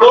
2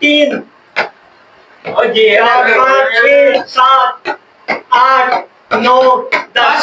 3، 4، 5، 6، 7، 8، 9، 10۔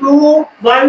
2، 1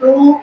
2،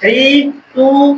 3، 2،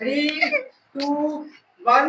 3، 2، 1